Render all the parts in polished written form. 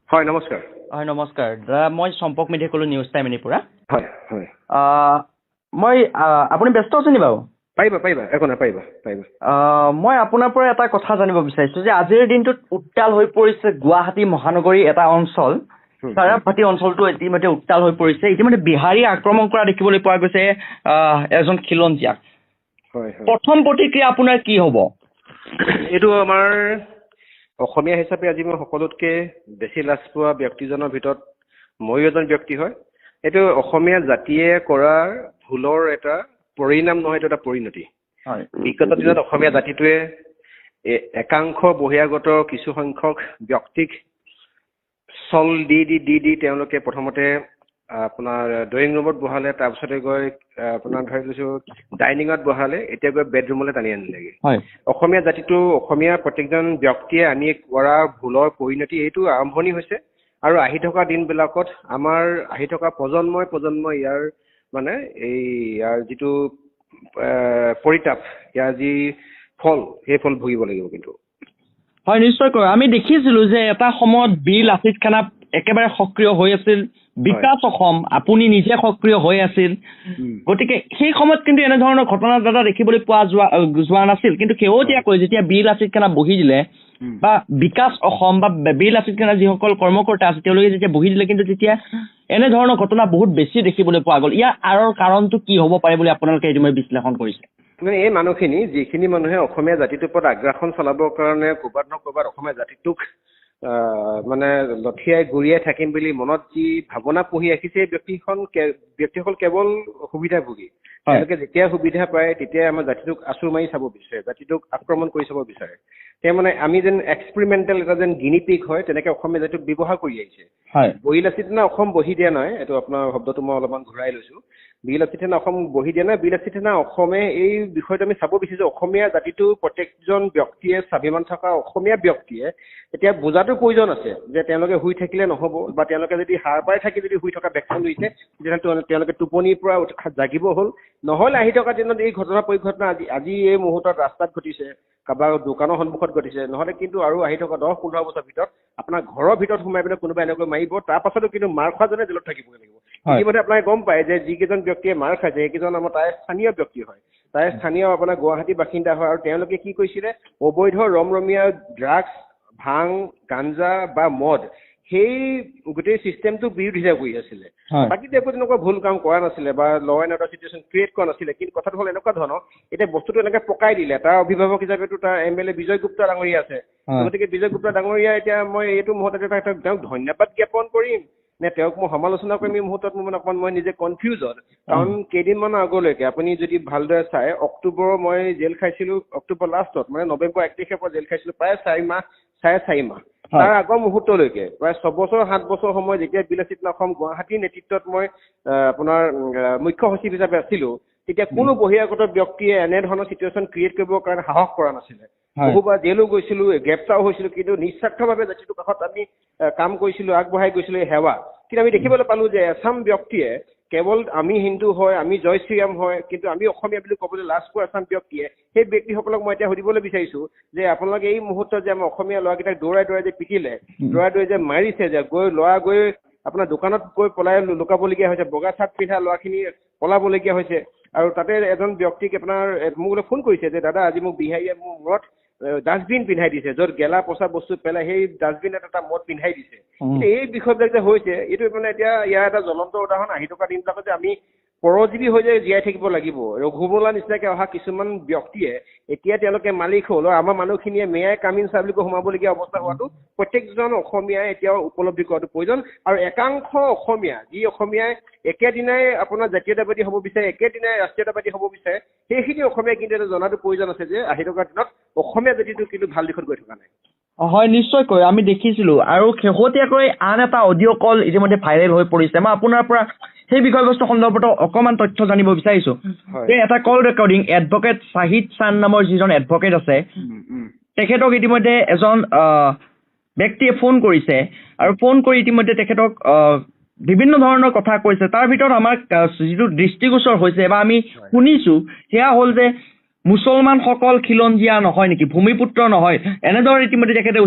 হয় নমস্কাৰ। হয় নমস্কাৰ দাদা, মই চম্পক মেধি ক'লো নিউজ টাইম এনিৰ পৰা। হয় হয়। মই আপুনি ব্যস্ত আছে নি বাৰু? পাৰিবা পাৰিবা, একো নাই, পাৰিবা পাৰিবা। মই আপোনাৰ পৰা এটা কথা জানিব বিচাৰিছোঁ যে আজিৰ দিনটোত উত্তাল হৈ পৰিছে গুৱাহাটী মহানগৰী এটা অঞ্চল, চাৰাপভাটি অঞ্চলটো ইতিমধ্যে উত্তাল হৈ পৰিছে। ইতিমধ্যে বিহাৰীয়ে আক্ৰমণ কৰা দেখিবলৈ পোৱা গৈছে এজন খিলঞ্জীয়াক। হয় হয়। প্ৰথম প্ৰতিক্ৰিয়া আপোনাৰ কি হ'ব? এইটো আমাৰ অসমীয়া হিচাপে আজি মই সকলোতকৈ বেছি লাজ পোৱা ব্যক্তিজনৰ ভিতৰত ময়ো এজন ব্যক্তি হয়। এইটো অসমীয়া জাতিয়ে কৰাৰ ভুলৰ এটা পৰিণাম নহয়, এইটো এটা পৰিণতি। হয়। বিগত দিনত অসমীয়া জাতিটোৱে একাংশ বহিৰাগত কিছু সংখ্যক ব্যক্তিক চল দি তেওঁলোকে প্ৰথমতে আপোনাৰ ড্ৰয়িং ৰুমত বহালে, তাৰপিছতে গৈ আপোনাৰ ধৰি লৈছোঁ ডাইনিঙত বহালে, এতিয়া গৈ বেডৰুমলৈ টানি আনিলেগৈ। হয়। অসমীয়া জাতিটো, অসমীয়া প্ৰত্যেকজন ব্যক্তিয়ে আমি কৰা ভুলৰ পৰিণতি এইটো আৰম্ভণি হৈছে আৰু আহি থকা দিনবিলাকত আমাৰ আহি থকা প্ৰজন্মই ইয়াৰ মানে ইয়াৰ যিটো পৰিতাপ, ইয়াৰ যি ফল, সেই ফল ভুগিব লাগিব কিন্তু। হয় নিশ্চয়কৈ। আমি দেখিছিলোঁ যে এটা সময়ত বীৰ লাচিত খানা একেবাৰে সক্ৰিয় হৈ আছিল, বিকাশ অসম আপুনি নিজে সক্ৰিয় হৈ আছিল। গতিকে সেই সময়ত কিন্তু এনেধৰণৰ ঘটনা দাদা দেখিবলৈ পোৱা যোৱা নাছিল। কিন্তু শেহতীয়াকৈ যেতিয়া বীৰ লাচিত খানা বহি দিলে বা বিকাশ অসম বা বীৰ লাচিত খানা যিসকল কৰ্মকৰ্তা আছে তেওঁলোকে যেতিয়া বহি দিলে, কিন্তু তেতিয়া এনেধৰণৰ ঘটনা বহুত বেছি দেখিবলৈ পোৱা গ'ল। ইয়াৰ আঁৰৰ কাৰণটো কি হ'ব পাৰে বুলি আপোনালোকে ইতিমধ্যে বিশ্লেষণ কৰিছে? মানে এই মানুহখিনি, যিখিনি মানুহে অসমীয়া জাতিটোৰ ওপৰত আগ্ৰাসন চলাবৰ কাৰণে ক'ৰবাত ন ক'ৰবাত অসমীয়া জাতিটোক মানে লঠিয়াই গুৰিয়াই থাকিম বুলি মনত যি ভাৱনা পুহি ৰাখিছে, এই ব্যক্তিসকল কেৱল সুবিধাভোগী। তেওঁলোকে যেতিয়া সুবিধা পায় তেতিয়াই আমাৰ জাতিটোক আঁচুৰ মাৰি চাব বিচাৰে, জাতিটোক আক্ৰমণ কৰি চাব বিচাৰে। তেওঁ মানে আমি যেন এক্সপেৰিমেণ্টেল এটা যেন গিনিপিগ হয়, তেনেকে অসমীয়া জাতিটোক ব্যৱহাৰ কৰি আহিছে। বহি লাচিত সেনা অসম বহি দিয়া নাই, এইটো আপোনাৰ শব্দটো মই অলপমান ঘূৰাই লৈছোঁ। বীৰ লাচিত সেনা অসম বহি দিয়া নাই, বীৰ লাচিত সেনা অসমে এই বিষয়টো আমি চাব বিচাৰিছোঁ। অসমীয়া জাতিটো প্ৰত্যেকজন ব্যক্তিয়ে, স্বাভিমান থকা অসমীয়া ব্যক্তিয়ে এতিয়া বুজাটো প্ৰয়োজন আছে যে তেওঁলোকে শুই থাকিলে নহ'ব, বা তেওঁলোকে যদি সাৰ পাই থাকি যদি শুই থকা ব্যক্তি লৈছে, তেতিয়াহ'লে তেওঁলোকে টোপনিৰ পৰা জাগিব হ'ল। নহ'লে আহি থকা দিনত এই ঘটনা পৰিঘটনা আজি এই মুহূৰ্তত ৰাস্তাত ঘটিছে, কাৰোবাৰ দোকানৰ সন্মুখত ঘটিছে, নহ'লে কিন্তু আৰু আহি থকা 10-15 বছৰ ভিতৰত আপোনাৰ ঘৰৰ ভিতৰত সোমাই পিনে কোনোবাই এনেকৈ মাৰিব, তাৰ পাছতো কিন্তু মাৰ খোৱাজনে জেলত থাকিবগৈ লাগিব। ইতিমধ্যে আপোনাক গম পায় যে যিকেইজন ব্যক্তিয়ে মাৰ খাইছে সেইকেইজন আমাৰ তাৰে স্থানীয় ব্যক্তি হয়, তাৰে স্থানীয় আপোনাৰ গুৱাহাটীৰ বাসিন্দা হয়। আৰু তেওঁলোকে কি কৰিছিলে, অবৈধ ৰমৰমীয়া ড্ৰাগছ, ভাং, গাঞ্জা বা মদ, সেই গোটেই চিষ্টেমটো বিৰোধিতা কৰি আছিলে। বাকী একো তেনেকুৱা ভুল কাম কৰা নাছিলে বা ল এণ্ড অৰ্ডাৰ চিটুৱেশ্যন ক্ৰিয়েট কৰা নাছিলে। কিন্তু কথাটো হ'ল এনেকুৱা ধৰণৰ, এতিয়া বস্তুটো এনেকৈ পকাই দিলে। তাৰ অভিভাৱক হিচাপেতো তাৰ MLA বিজয় গুপ্তা ডাঙৰীয়া আছে। গতিকে বিজয় গুপ্তা ডাঙৰীয়া এতিয়া মই এইটো মুহূৰ্তত তেওঁক ধন্যবাদ জ্ঞাপন কৰিম নে তেওঁক মই সমালোচনা কৰিম, এই মুহূৰ্তত মোৰ মানে অকণমান মই নিজে কনফিউজত। কাৰণ কেইদিনমানৰ আগলৈকে আপুনি যদি ভালদৰে চাই, অক্টোবৰ মই জেল খাইছিলোঁ, অক্টোবৰ লাষ্টত মানে নৱেম্বৰ 1 তাৰিখৰ পৰা জেল খাইছিলোঁ প্ৰায় 4 মাহ। তাৰ আগৰ মুহূৰ্তলৈকে প্ৰায় 6 বছৰ 7 বছৰ সময় যেতিয়া বীৰ লাচিত অসম গুৱাহাটীৰ নেতৃত্বত মই আপোনাৰ মুখ্য সচিব হিচাপে আছিলোঁ, তেতিয়া কোনো বহিৰাগত ব্যক্তিয়ে এনেধৰণৰ চিটুৱেশ্যন ক্ৰিয়েট কৰিবৰ কাৰণে সাহস কৰা নাছিলে। বহুবাৰ জেলো গৈছিলোঁ, গ্ৰেপ্তাৰো হৈছিলোঁ, কিন্তু নিস্বাৰ্থভাৱে জাতিটোৰ কাষত আমি কাম কৰিছিলোঁ, আগবঢ়াই গৈছিলোঁ এই সেৱা। কিন্তু আমি দেখিবলৈ পালোঁ যে এছাম ব্যক্তিয়ে কেৱল আমি হিন্দু হয়, আমি জয় শ্ৰীৰাম হয়, কিন্তু আমি অসমীয়া বুলি ক'বলৈ লাজ পোৱা এছাম ব্যক্তিয়ে, সেই ব্যক্তিসকলক মই এতিয়া সুধিবলৈ বিচাৰিছোঁ যে আপোনালোকে এই মুহূৰ্তত যে আমাৰ অসমীয়া ল'ৰাকেইটাক দৌৰাই যে পিটিলে, দৌৰাই যে মাৰিছে, যে ল'ৰা গৈ আপোনাৰ দোকানত গৈ পলাই লুকাবলগীয়া হৈছে, বগা চাৰ্ট পিন্ধা ল'ৰাখিনি পলাবলগীয়া হৈছে। আৰু তাতে এজন ব্যক্তিক আপোনাৰ মোলৈ ফোন কৰিছে যে দাদা আজি মোক বিহাৰীয়ে মোৰ মূৰত ডাষ্টবিন পিন্ধাই দিছে, য'ত গেলা পচা বস্তু পেলাই সেই ডাষ্টবিনত এটা মদ পিন্ধাই দিছে। কিন্তু এই বিষয়বিলাক যে হৈছে, এইটো মানে এতিয়া ইয়াৰ এটা জ্বলন্ত উদাহৰণ। আহি থকা দিনবিলাকত যে আমি পৰজীৱী হৈ যে জীয়াই থাকিব লাগিব। ৰঘুবলা নিচিনাকৈ অহা কিছুমান ব্যক্তিয়ে এতিয়া তেওঁলোকে মালিক হ'ল, আমাৰ মানুহখিনিয়ে মেয়াই কামিন চাহ বুলি কৈ সোমাবলগীয়া অৱস্থা হোৱাটো প্ৰত্যেকজন অসমীয়াই এতিয়াও উপলব্ধি কৰাটো প্ৰয়োজন। আৰু একাংশ অসমীয়া, যি অসমীয়াই একেদিনাই আপোনাৰ জাতীয়তাবাদী হ'ব বিচাৰে, একেদিনাই ৰাষ্ট্ৰীয়তাবাদী হ'ব বিচাৰে, সেইখিনি অসমীয়াই কিন্তু এটা জনাটো প্ৰয়োজন আছে যে আহি থকা দিনত অসমীয়া জাতিটো কিন্তু ভাল দিশত গৈ থকা নাই। হয় নিশ্চয়কৈ আমি দেখিছিলোঁ। আৰু শেহতীয়াকৈ আন এটা অডিঅ' কল ইতিমধ্যে ভাইৰেল হৈ পৰিছে। মই আপোনাৰ পৰা সেই বিষয়বস্তু সন্দৰ্ভত অকণমান তথ্য জানিব বিচাৰিছোঁ। যে এটা কল ৰেকৰ্ডিং এডভকেট শ্বাহিদ চান নামৰ যিজন এডভকেট আছে, তেখেতক ইতিমধ্যে এজন ব্যক্তিয়ে ফোন কৰিছে, আৰু ফোন কৰি ইতিমধ্যে তেখেতক বিভিন্ন ধৰণৰ কথা কৈছে। তাৰ ভিতৰত আমাক যিটো দৃষ্টিগোচৰ হৈছে বা আমি শুনিছোঁ সেয়া হ'ল যে মুছলমানসকল খিলঞ্জীয়া নহয় নেকি, ভূমিপুত্ৰ নহয়, এনেদৰে ইতিমধ্যে তেখেতে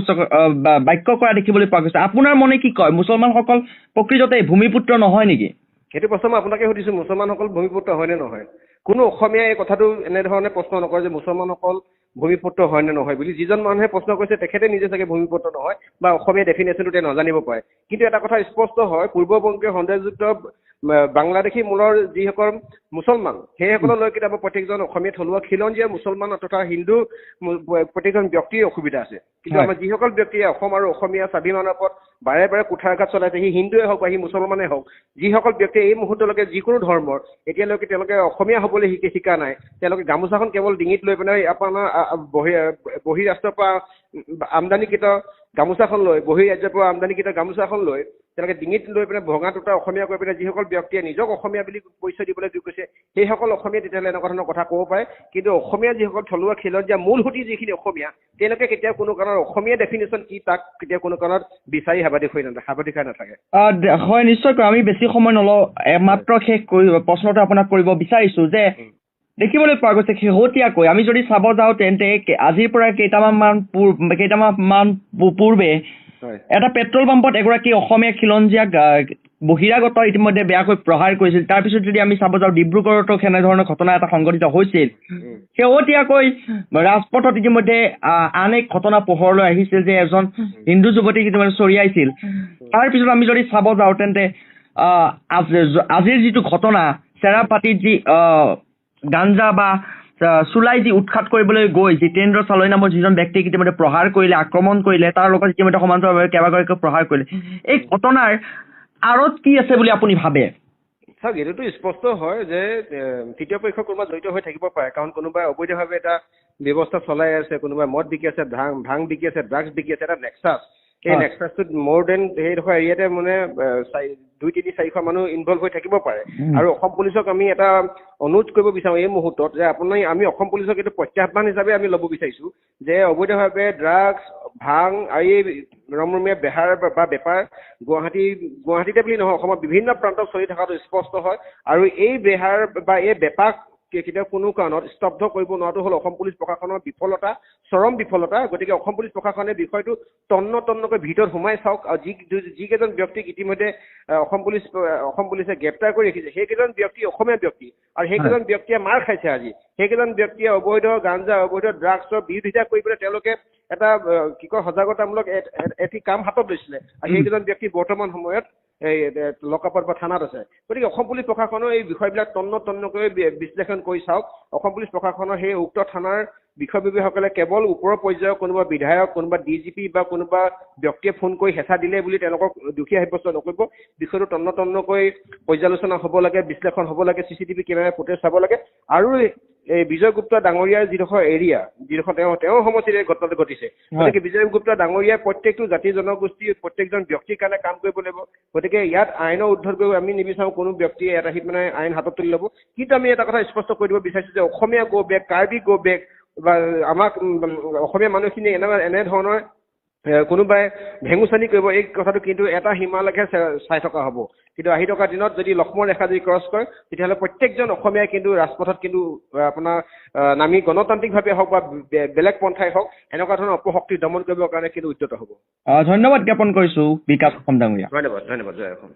বাক্য কৰা দেখিবলৈ পোৱা গৈছে। আপোনাৰ মনে কি কয়, মুছলমানসকল প্ৰকৃততে ভূমিপুত্ৰ নহয় নেকি? সেইটো প্ৰশ্ন মই আপোনাকে সুধিছো, মুছলমানসকল ভূমিপুত্ৰ হয়নে নহয়? কোনো অসমীয়াই এই কথাটো এনেধৰণে প্ৰশ্ন নকৰে যে মুছলমানসকল ভূমিপুত্ৰ হয় নে নহয় বুলি। যিজন মানুহে প্ৰশ্ন কৰিছে তেখেতে নিজে চাগে ভূমিপুত্ৰ নহয় বা অসমীয়া ডেফিনেশ্যনটো তেওঁ নাজানিব পাৰে। কিন্তু এটা কথা স্পষ্ট হয়, পূৰ্ববংগীয় সন্দেহযুক্ত বাংলাদেশী মূলৰ যিসকল মুছলমান সেইসকললৈ কিতাপৰ প্ৰত্যেকজন অসমীয়া থলুৱা খিলঞ্জীয়া মুছলমান তথা হিন্দু প্ৰত্যেকজন ব্যক্তিৰ অসুবিধা আছে। কিন্তু আমাৰ যিসকল ব্যক্তিয়ে অসম আৰু অসমীয়া স্বাভিমানৰ ওপৰত বাৰে বাৰে কুঠাৰঘাত চলাইছে, সি হিন্দুৱে হওক বা সি মুছলমানে হওক, যিসকল ব্যক্তিয়ে এই মুহূৰ্তলৈকে যিকোনো ধৰ্মৰ এতিয়ালৈকে তেওঁলোকে অসমীয়া হ'বলৈ শিকা নাই, তেওঁলোকে গামোচাখন কেৱল ডিঙিত লৈ পেলাই আপোনাৰ বহিৰাষ্ট্ৰৰ পৰা আমদানিকৃত গামোচাখন লৈ, বহিৰাজ্যৰ পৰা আমদানিকৃত গামোচাখন লৈ তেওঁলোকে ডিঙিত লৈ পেলাই ভঙা টুটা অসমীয়া কৰি পেলাই যিসকল ব্যক্তিয়ে নিজক অসমীয়া বুলি পৰিচয় দিবলৈ যোগ কৰিছে, সেইসকল অসমীয়া তেতিয়াহ'লে এনেকুৱা ধৰণৰ কথা ক'ব পাৰে। কিন্তু অসমীয়া যিসকল থলুৱা খিলঞ্জীয়া মূল সুঁতি যিখিনি অসমীয়া, তেওঁলোকে কেতিয়াও কোনো কাৰণত অসমীয়া ডেফিনেশ্যন কি তাক কেতিয়াও কোনো কাৰণত বিচাৰি হাবাদি খাই নাথাকে। হয়, নিশ্চয়কৈ। আমি বেছি সময় নলওঁ, মাত্ৰ শেষ প্ৰশ্নটো আপোনাক কৰিব বিচাৰিছো যে দেখিবলৈ পোৱা গৈছে শেহতীয়াকৈ আমি যদি চাব যাওঁ তেন্তে আজিৰ পৰা কেইটামান পূৰ্বে এটা পেট্ৰল পাম্পত এগৰাকী অসমীয়া খিলঞ্জীয়াক বহিৰাগত ইতিমধ্যে বেয়াকৈ প্ৰহাৰ কৰিছিল। তাৰপিছত যদি আমি চাব যাওঁ ডিব্ৰুগড়তো সেনেধৰণৰ ঘটনা এটা সংঘটিত হৈছিল। শেহতীয়াকৈ ৰাজপথত ইতিমধ্যে আন এক ঘটনা পোহৰলৈ আহিছিল যে এজন হিন্দু যুৱতীক ইতিমধ্যে চৰিয়াইছিল। তাৰপিছত আমি যদি চাব যাওঁ তেন্তে আজিৰ যিটো ঘটনা, চেৰাপাতিত যি গাঞ্জা বা চুলাই যি উৎখাত কৰিবলৈ গৈ জিতেন্দ্ৰ চালৈ নামৰ যিজন ব্যক্তিক ইতিমধ্যে প্ৰহাৰ কৰিলে, আক্ৰমণ কৰিলে, তাৰ লগত ইতিমধ্যে সমান্তৰালভাৱে কেইবাগৰাকীক প্ৰহাৰ কৰিলে, এই ঘটনাৰ আঁৰত কি আছে বুলি আপুনি ভাবে? চাওক, এইটোতো স্পষ্ট হয় যে তৃতীয় পক্ষৰ কোনোবা জড়িত হৈ থাকিব পাৰে, কাৰণ কোনোবাই অবৈধভাৱে এটা ব্যৱস্থা চলাই আছে, কোনোবাই মদ বিকি আছে, ভাং বিকি আছে, ড্ৰাগছ বিকি আছে, এটা নেক্সাছ। সেই নেক্সাছটোত মোৰ দেন সেইডোখৰ এৰিয়াতে মানে 2-3-4শ মানুহ ইনভলভ হৈ থাকিব পাৰে। আৰু অসম পুলিচক আমি এটা অনুৰোধ কৰিব বিচাৰোঁ এই মুহূৰ্তত যে আমি অসম পুলিচক এইটো প্ৰত্যাহ্বান হিচাপে আমি ল'ব বিচাৰিছোঁ যে অবৈধভাৱে ড্ৰাগছ, ভাং আৰু এই ৰমৰমীয়া বেহাৰ বা বেপাৰ গুৱাহাটীতে বুলি নহয়, অসমৰ বিভিন্ন প্ৰান্তত চলি থকাটো স্পষ্ট হয়। আৰু এই বেহাৰ বা এই বেপাৰ কেতিয়াও কোনো কাৰণত স্তব্ধ কৰিব নোৱাৰাটো হ'ল অসম পুলিচ প্ৰশাসনৰ বিফলতা, চৰম বিফলতা। গতিকে অসম পুলিচ প্ৰশাসনে বিষয়টো তন্নতন্নকৈ ভিতৰত সোমাই চাওক, আৰু যিকেইজন ব্যক্তিক ইতিমধ্যে অসম পুলিচে গ্ৰেপ্তাৰ কৰি ৰাখিছে, সেইকেইজন ব্যক্তি অসমীয়া ব্যক্তি, আৰু সেইকেইজন ব্যক্তিয়ে মাৰ খাইছে আজি। সেইকেইজন ব্যক্তিয়ে অবৈধ গাঞ্জা, অবৈধ ড্ৰাগছৰ বিৰোধিতা কৰি পেলাই তেওঁলোকে এটা সজাগতামূলক এটি কাম হাতত লৈছিলে, আৰু সেইকেইজন ব্যক্তি বৰ্তমান সময়ত এই লকআপত বা থানাত আছে। গতিকে অসম পুলিচ প্ৰশাসনৰ এই বিষয়বিলাক তন্নতন্নকৈ বিশ্লেষণ কৰি চাওক। অসম পুলিচ প্ৰশাসনৰ সেই উক্ত থানাৰ বিষয়ববীয়াসকলে কেৱল ওপৰৰ পৰ্যায়ৰ কোনোবা বিধায়ক, কোনোবা DGP বা কোনোবা ব্যক্তিয়ে ফোন কৰি হেঁচা দিলে বুলি তেওঁলোকক দোষী সাব্যস্ত নকৰিব। বিষয়টো তন্নতন্নকৈ পৰ্যালোচনা হ'ব লাগে, বিশ্লেষণ হ'ব লাগে, CCTV কেমেৰা ফুটেজ চাব লাগে। আৰু এই বিজয় গুপ্তা ডাঙৰীয়াৰ যিডোখৰ এৰিয়া, যিডোখৰ তেওঁৰ সমষ্টিত এই ঘটনাটো ঘটিছে, গতিকে বিজয় গুপ্তা ডাঙৰীয়াই প্ৰত্যেকটো জাতি জনগোষ্ঠীৰ প্ৰত্যেকজন ব্যক্তিৰ কাৰণে কাম কৰিব লাগিব। গতিকে ইয়াত আইনৰ উদ্ধত কৰিব আমি নিবিচাৰোঁ কোনো ব্যক্তিয়ে এটা মানে আইন হাতত তুলি ল'ব। কিন্তু আমি এটা কথা স্পষ্ট কৰি দিব বিচাৰিছোঁ যে Asomiya go back, Karbi go back, বা আমাক অসমীয়া মানুহখিনি এনেধৰণৰ কোনোবাই ভেঙুচানি কৰিব, এই কথাটো কিন্তু এটা সীমালৈকে চাই থকা হ'ব। কিন্তু আহি থকা দিনত যদি লক্ষ্মণ ৰেখা যদি ক্ৰছ কৰে, তেতিয়াহ'লে প্ৰত্যেকজন অসমীয়াই কিন্তু ৰাজপথত কিন্তু আপোনাৰ নামি গণতান্ত্ৰিকভাৱে হওক বা বেলেগ পন্থাই হওক এনেকুৱা ধৰণৰ অপশক্তি দমন কৰিবৰ কাৰণে কিন্তু উদ্যত হ'ব। ধন্যবাদ জ্ঞাপন কৰিছোঁ বিকাশ অসম ডাঙৰীয়া। ধন্যবাদ, জয় অসম।